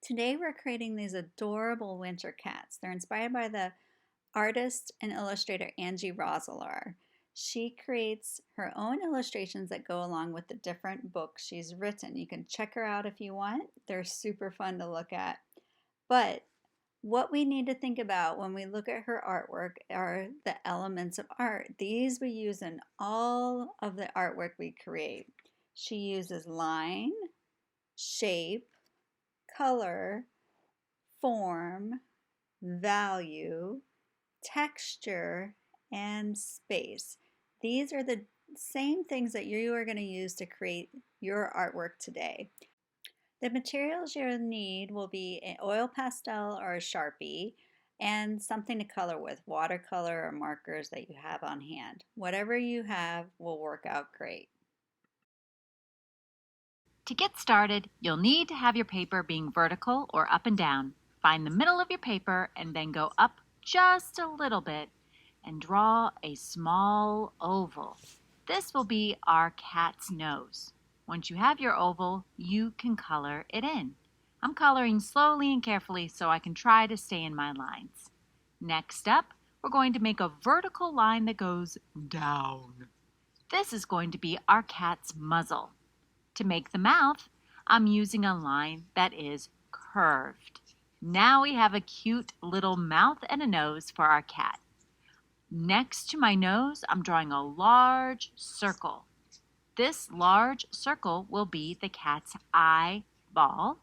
Today we're creating these adorable winter cats. They're inspired by the artist and illustrator Angie Roselar. She creates her own illustrations that go along with the different books she's written. You can check her out if you want. They're super fun to look at. But what we need to think about when we look at her artwork are the elements of art. These we use in all of the artwork we create. She uses line, shape, color, form, value, texture, and space. These are the same things that you are going to use to create your artwork today. The materials you'll need will be an oil pastel or a Sharpie and something to color with, watercolor or markers that you have on hand. Whatever you have will work out great. To get started, you'll need to have your paper being vertical or up and down. Find the middle of your paper and then go up just a little bit and draw a small oval. This will be our cat's nose. Once you have your oval, you can color it in. I'm coloring slowly and carefully so I can try to stay in my lines. Next up, we're going to make a vertical line that goes down. This is going to be our cat's muzzle. To make the mouth, I'm using a line that is curved. Now we have a cute little mouth and a nose for our cat. Next to my nose, I'm drawing a large circle. This large circle will be the cat's eyeball,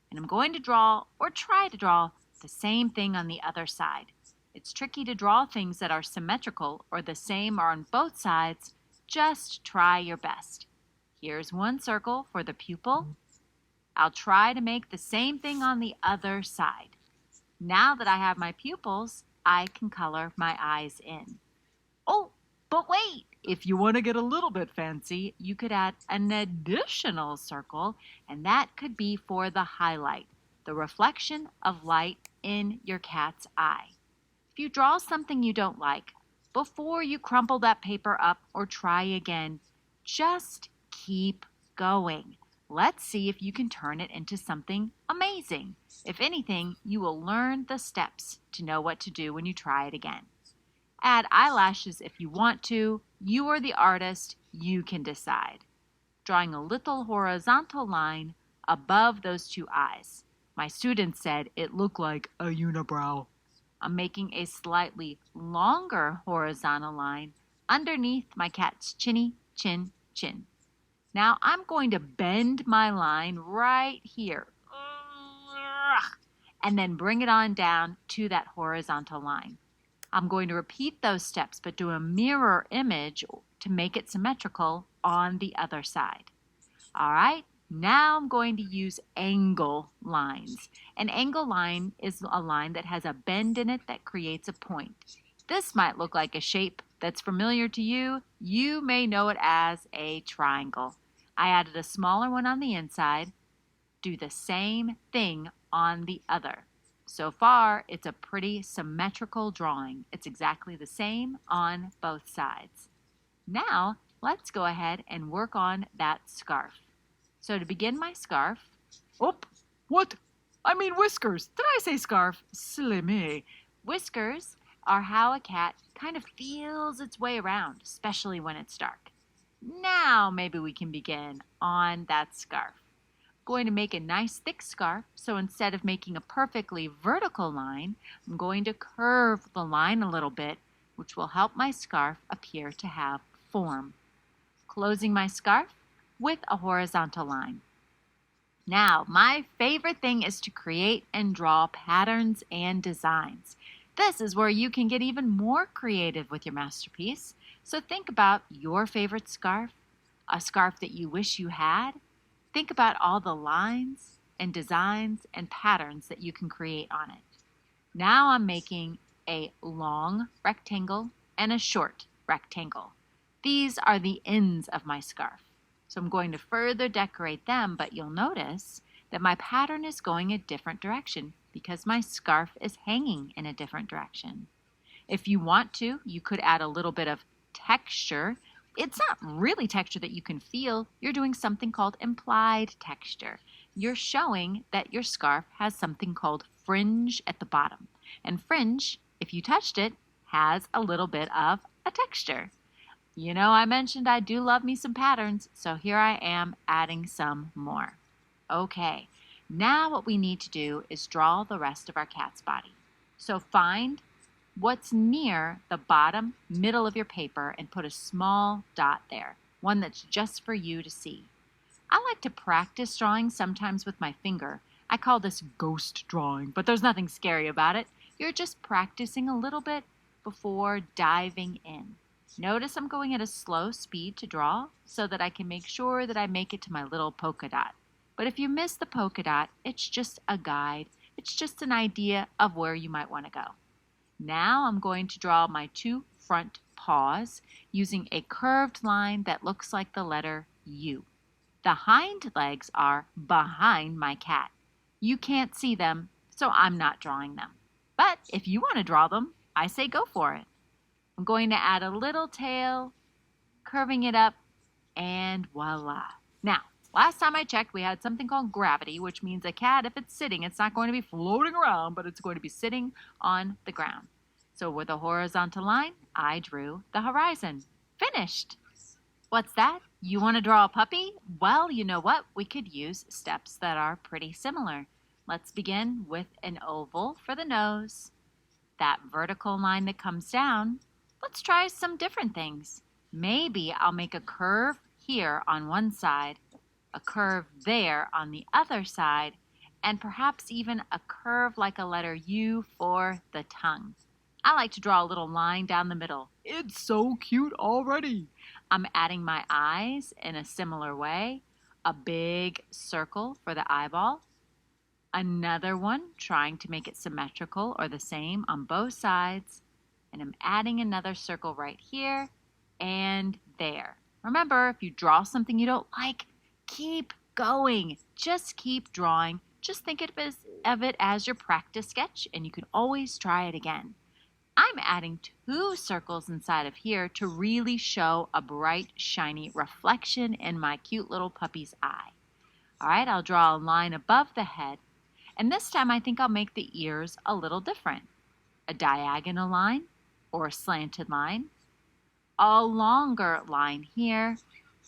and I'm going to draw or try to draw the same thing on the other side. It's tricky to draw things that are symmetrical or the same or on both sides. Just try your best. Here's one circle for the pupil. I'll try to make the same thing on the other side. Now that I have my pupils, I can color my eyes in. Oh, but wait! If you want to get a little bit fancy, you could add an additional circle, and that could be for the highlight, the reflection of light in your cat's eye. If you draw something you don't like, before you crumple that paper up or try again, just keep going. Let's see if you can turn it into something amazing. If anything, you will learn the steps to know what to do when you try it again. Add eyelashes if you want to. You are the artist. You can decide. Drawing a little horizontal line above those two eyes. My students said it looked like a unibrow. I'm making a slightly longer horizontal line underneath my cat's chinny, chin, chin. Now I'm going to bend my line right here and then bring it on down to that horizontal line. I'm going to repeat those steps but do a mirror image to make it symmetrical on the other side. All right, now I'm going to use angle lines. An angle line is a line that has a bend in it that creates a point. This might look like a shape that's familiar to you. You may know it as a triangle. I added a smaller one on the inside. Do the same thing on the other. So far, it's a pretty symmetrical drawing. It's exactly the same on both sides. Now, let's go ahead and work on that scarf. So to begin my scarf, what? I mean whiskers. Did I say scarf? Silly me. Whiskers are how a cat kind of feels its way around, especially when it's dark. Now maybe we can begin on that scarf. Going to make a nice thick scarf, so instead of making a perfectly vertical line, I'm going to curve the line a little bit, which will help my scarf appear to have form. Closing my scarf with a horizontal line. Now, my favorite thing is to create and draw patterns and designs. This is where you can get even more creative with your masterpiece. So think about your favorite scarf, a scarf that you wish you had. Think about all the lines and designs and patterns that you can create on it. Now I'm making a long rectangle and a short rectangle. These are the ends of my scarf. So I'm going to further decorate them, but you'll notice that my pattern is going a different direction because my scarf is hanging in a different direction. If you want to, you could add a little bit of texture. It's not really texture that you can feel. You're doing something called implied texture. you're showing that your scarf has something called fringe at the bottom. And fringe, if you touched it, has a little bit of a texture. You know, I mentioned I do love me some patterns, so here I am adding some more. Okay, now what we need to do is draw the rest of our cat's body. So find what's near the bottom middle of your paper and put a small dot there, one that's just for you to see. I like to practice drawing sometimes with my finger. I call this ghost drawing, but there's nothing scary about it. You're just practicing a little bit before diving in. Notice I'm going at a slow speed to draw so that I can make sure that I make it to my little polka dot. But if you miss the polka dot, it's just a guide. It's just an idea of where you might want to go. Now I'm going to draw my two front paws using a curved line that looks like the letter U. The hind legs are behind my cat. You can't see them, so I'm not drawing them. But if you want to draw them, I say go for it. I'm going to add a little tail, curving it up, and voila. Now, last time I checked, we had something called gravity, which means a cat, if it's sitting, it's not going to be floating around, but it's going to be sitting on the ground. So with a horizontal line, I drew the horizon. Finished! What's that? You want to draw a puppy? Well, you know what? We could use steps that are pretty similar. Let's begin with an oval for the nose. That vertical line that comes down. Let's try some different things. Maybe I'll make a curve here on one side, a curve there on the other side, and perhaps even a curve like a letter U for the tongue. I like to draw a little line down the middle. It's so cute already. I'm adding my eyes in a similar way, a big circle for the eyeball, another one trying to make it symmetrical or the same on both sides, and I'm adding another circle right here and there. Remember, if you draw something you don't like, keep going. Just keep drawing. Just think of it as your practice sketch, and you can always try it again. I'm adding two circles inside of here to really show a bright, shiny reflection in my cute little puppy's eye. All right, I'll draw a line above the head, and this time I think I'll make the ears a little different. A diagonal line or a slanted line, a longer line here,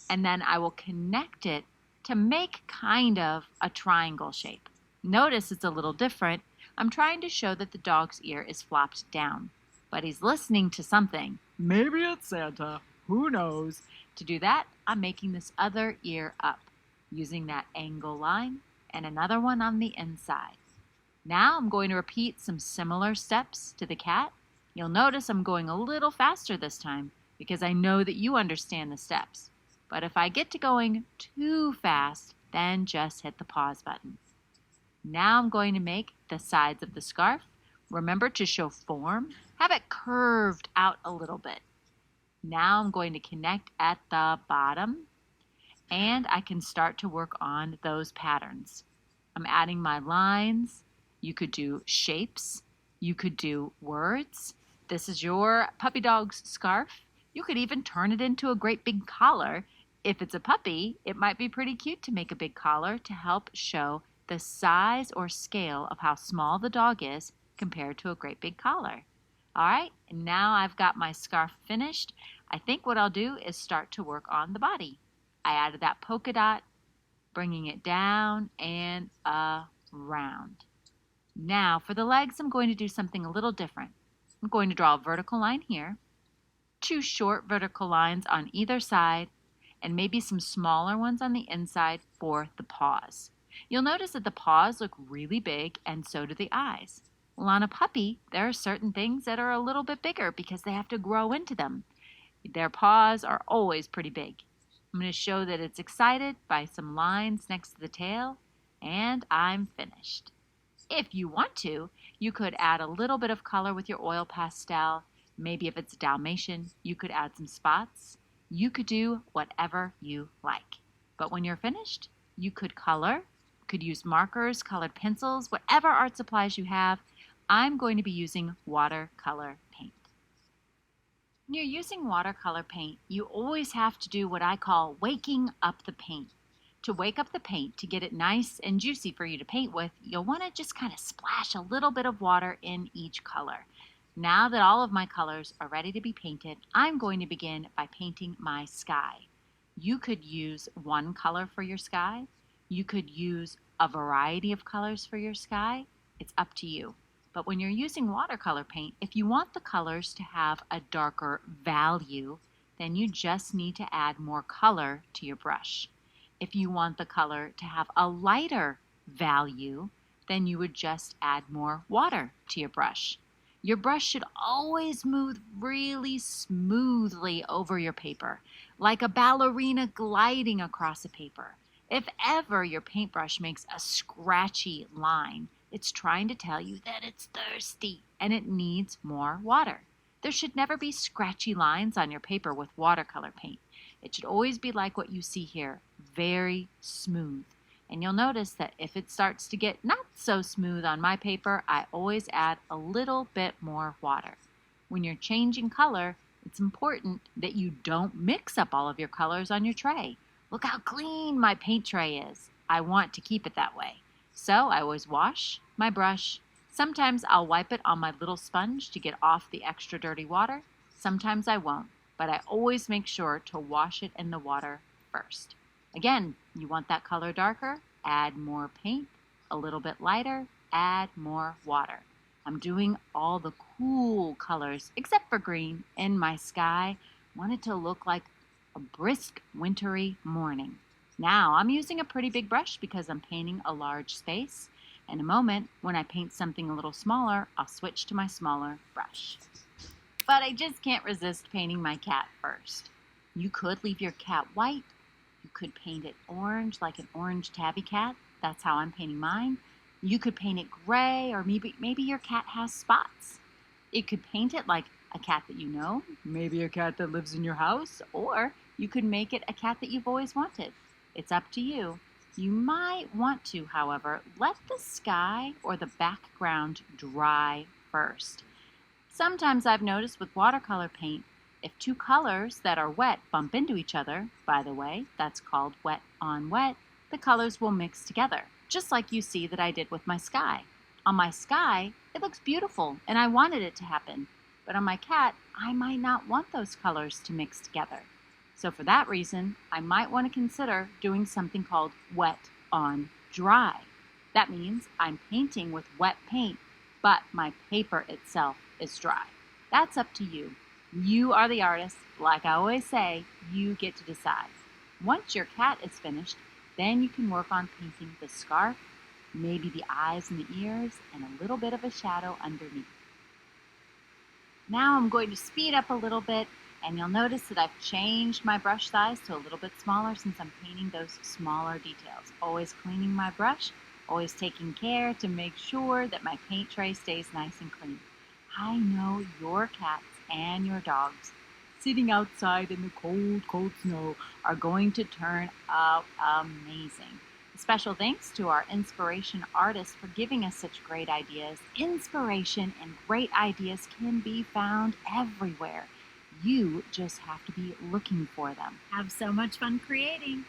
and then I will connect it to make kind of a triangle shape. Notice it's a little different. I'm trying to show that the dog's ear is flopped down, but he's listening to something. Maybe it's Santa. Who knows? To do that, I'm making this other ear up, using that angle line and another one on the inside. Now I'm going to repeat some similar steps to the cat. You'll notice I'm going a little faster this time because I know that you understand the steps. But if I get to going too fast, then just hit the pause button. Now I'm going to make the sides of the scarf. Remember to show form. Have it curved out a little bit. Now I'm going to connect at the bottom, and I can start to work on those patterns. I'm adding my lines. You could do shapes. You could do words. This is your puppy dog's scarf. You could even turn it into a great big collar. If it's a puppy, it might be pretty cute to make a big collar to help show the size or scale of how small the dog is compared to a great big collar. All right, and now I've got my scarf finished. I think what I'll do is start to work on the body. I added that polka dot, bringing it down and around. Now for the legs, I'm going to do something a little different. I'm going to draw a vertical line here, two short vertical lines on either side, and maybe some smaller ones on the inside for the paws. You'll notice that the paws look really big, and so do the eyes. Well, on a puppy, there are certain things that are a little bit bigger because they have to grow into them. Their paws are always pretty big. I'm going to show that it's excited by some lines next to the tail, and I'm finished. If you want to, you could add a little bit of color with your oil pastel. Maybe if it's a Dalmatian, you could add some spots. You could do whatever you like. But when you're finished, you could color, could use markers, colored pencils, whatever art supplies you have. I'm going to be using watercolor paint. When you're using watercolor paint, you always have to do what I call waking up the paint. To wake up the paint, to get it nice and juicy for you to paint with, you'll want to just kind of splash a little bit of water in each color. Now that all of my colors are ready to be painted, I'm going to begin by painting my sky. You could use one color for your sky. You could use a variety of colors for your sky. It's up to you. But when you're using watercolor paint, if you want the colors to have a darker value, then you just need to add more color to your brush. If you want the color to have a lighter value, then you would just add more water to your brush. Your brush should always move really smoothly over your paper, like a ballerina gliding across a paper. If ever your paintbrush makes a scratchy line, it's trying to tell you that it's thirsty and it needs more water. There should never be scratchy lines on your paper with watercolor paint. It should always be like what you see here, very smooth. And you'll notice that if it starts to get not so smooth on my paper, I always add a little bit more water. When you're changing color, it's important that you don't mix up all of your colors on your tray. Look how clean my paint tray is. I want to keep it that way. So I always wash my brush. Sometimes I'll wipe it on my little sponge to get off the extra dirty water. Sometimes I won't, but I always make sure to wash it in the water first. Again, you want that color darker? Add more paint. A little bit lighter? Add more water. I'm doing all the cool colors, except for green, in my sky. I want it to look like a brisk, wintry morning. Now, I'm using a pretty big brush because I'm painting a large space. In a moment, when I paint something a little smaller, I'll switch to my smaller brush. But I just can't resist painting my cat first. You could leave your cat white. You could paint it orange, like an orange tabby cat. That's how I'm painting mine. You could paint it gray, or maybe your cat has spots. You could paint it like a cat that you know, maybe a cat that lives in your house, or you could make it a cat that you've always wanted. It's up to you. You might want to, however, let the sky or the background dry first. Sometimes I've noticed with watercolor paint, if two colors that are wet bump into each other, by the way, that's called wet on wet, the colors will mix together, just like you see that I did with my sky. On my sky, it looks beautiful, and I wanted it to happen. But on my cat, I might not want those colors to mix together. So for that reason, I might want to consider doing something called wet on dry. That means I'm painting with wet paint, but my paper itself is dry. That's up to you. You are the artist. Like I always say, you get to decide. Once your cat is finished, then you can work on painting the scarf, maybe the eyes and the ears, and a little bit of a shadow underneath. Now I'm going to speed up a little bit, and you'll notice that I've changed my brush size to a little bit smaller since I'm painting those smaller details. Always cleaning my brush, always taking care to make sure that my paint tray stays nice and clean. I know your cats and your dogs sitting outside in the cold, cold snow are going to turn out amazing. Special thanks to our inspiration artists for giving us such great ideas. Inspiration and great ideas can be found everywhere. You just have to be looking for them. Have so much fun creating.